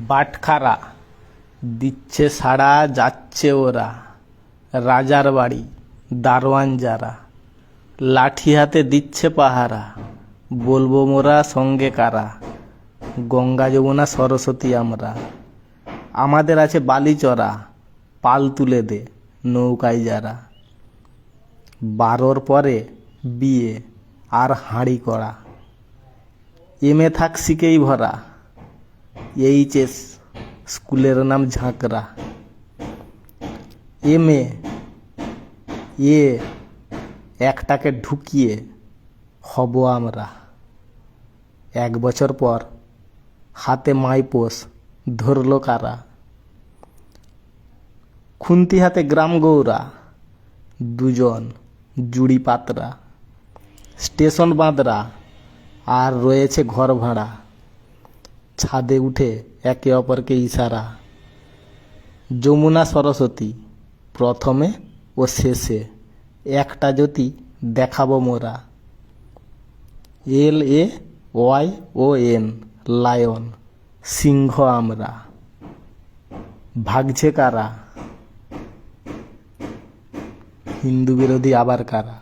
বাটখারা দিচ্ছে সাড়া, যাচ্ছে ওরা রাজার বাড়ি দারোয়ান যারা, লাঠি হাতে দিচ্ছে পাহারা, বলবো মোরা সঙ্গে কারা। গঙ্গা যমুনা সরস্বতী আমরা, আমাদের আছে বালিচরা, পাল তুলে দে নৌকায় যারা। 12র পরে বিয়ে আর হাঁড়ি করা, এমএ থাক শিখেই ভরা, এইচএস স্কুলের নাম ঝাঁকড়া। এমএ একটাকে ঢুকিয়ে হব আমরা। 1 বছর পর হাতে মাইপোস ধরলো কারা। খুন্তি হাতে গ্রাম গৌরা, দুজন জুড়ি পাতরা। স্টেশন বাঁদরা আর রয়েছে ঘর ভাড়া, ছাদে উঠে একে অপরকে ইশারা। যমুনা সরস্বতী প্রথমে ও শেষে একটা জ্যোতি দেখাবো মোরা। LAYON লায়ন, সিংহ আমরা। ভাগছে কারা, হিন্দু বিরোধী আবার কারা।